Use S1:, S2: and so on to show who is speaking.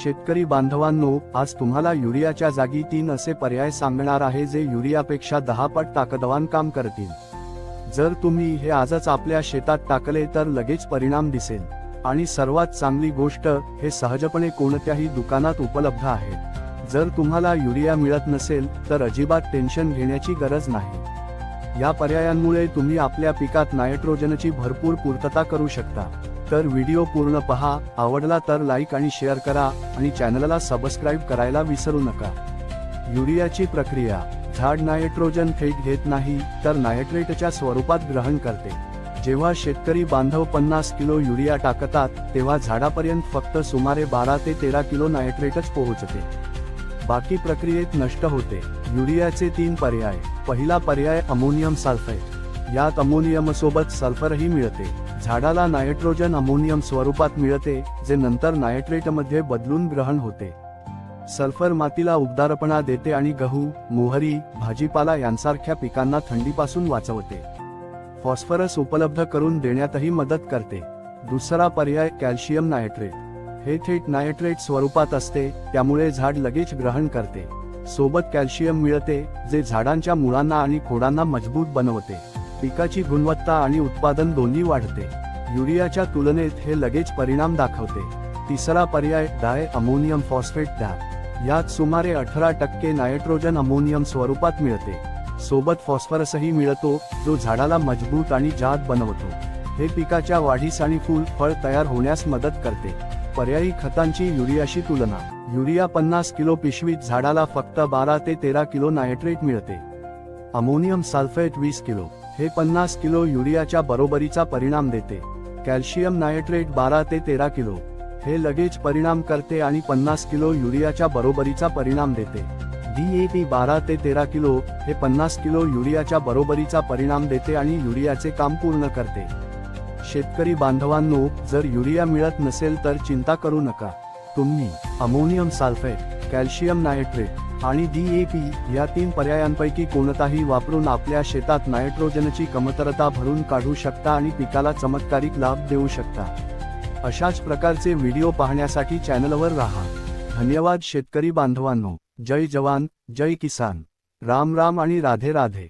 S1: शेतकरी बांधवांनो, आज तुम्हाला युरियाच्या जागी 3 असे पर्याय सांगणार आहे जे युरियापेक्षा 10 पट ताकदवान काम करतील। जर तुम्ही हे आजच आपल्या शेतात टाकले तर लगेच परिणाम दिसेल। आणि सर्वात चांगली गोष्ट, हे सहजपणे कोणत्याही दुकानात उपलब्ध आहे। जर तुम्हाला युरिया मिळत नसेल तर अजिबात टेन्शन घेण्याची गरज नाही। या पर्यायांमुळे तुम्ही आपल्या पिकात नायट्रोजनची भरपूर पूर्तता करू शकता। तर व्हिडिओ पूर्ण पहा, आवडला तर लाईक आणि शेअर करा आणि चॅनलला सबस्क्राईब करायला विसरू नका। युरियाची प्रक्रिया। झाड नायट्रोजन थेट घेत नाही तर नायट्रेटच्या स्वरूपात ग्रहण करते। जेव्हा शेतकरी बांधव 50 किलो युरिया टाकतात तेव्हा झाडापर्यंत फक्त सुमारे 12 ते 13 किलो नायट्रेटच पोहोचते। बाकी प्रक्रियेत नष्ट होते। युरियाचे 3 पर्याय। पहिला पर्याय अमोनियम सल्फेट। यात अमोनियमसोबत सल्फरही मिळते। झाडाला नायट्रोजन अमोनियम स्वरूपात मिळते, जे नंतर नायट्रेटमध्ये बदलून ग्रहण होते। सल्फर मातीला उबदारपणा देते आणि गहू, मोहरी, भाजीपाला यांसारख्या पिकांना थंडीपासून वाचवते। फॉस्फरस उपलब्ध करून देण्यातही मदत करते। दुसरा पर्याय कॅल्शियम नायट्रेट। हे थेट नायट्रेट स्वरूपात असते, त्यामुळे झाड लगेच ग्रहण करते। सोबत कॅल्शियम मिळते, जे झाडांच्या मुळांना आणि खोडांना मजबूत बनवते। पिकाची गुणवत्ता आणि उत्पादन दोन्ही वाढते। युरियाच्या तुलनेत हे लगेच परिणाम दाखवते। तिसरा पर्याय डाय अमोनियम फॉस्फेट डॅप। यात सुमारे 18% नायट्रोजन अमोनियम स्वरूपात मिळते। सोबत फॉस्फरसही मिळतो, जो झाडाला मजबूत आणि जाड बनवतो। हे पिकाच्या वाढीस आणि फूल फळ तयार होण्यास मदत करते। पर्यायी खतांची युरियाशी तुलना। युरिया 50 किलो पिशवीत झाडाला फक्त 12 ते 13 किलो नायट्रेट मिळते। Ammonium sulphate 20 kilo. हे 50 किलो युरियाच्या बरोबरीचा परिणाम देते। कॅल्शियम नायट्रेट 12 ते 13 किलो। हे लगेच परिणाम करते आणि 50 किलो युरियाच्या बरोबरीचा परिणाम देते। DAP 12 ते 13 किलो। हे 50 किलो युरियाच्या बरोबरीचा परिणाम देते आणि युरियाचे काम पूर्ण करते। शेतकरी बांधवांनो, जर युरिया मिळत नसेल तर चिंता करू नका। तुम्ही अमोनियम सल्फेट, कॅल्शियम नायट्रेट आणि DAP या 3 पर्यायांपैकी कोणताही वापरून आपल्या शेतात नायट्रोजनची कमतरता भरून काढू शकता आणि पिकाला चमत्कारिक लाभ देऊ शकता। अशाच प्रकारचे व्हिडिओ पाहण्यासाठी चॅनलवर राहा। धन्यवाद शेतकरी बांधवांनो। जय जवान, जय किसान। राम राम आणि राधे राधे।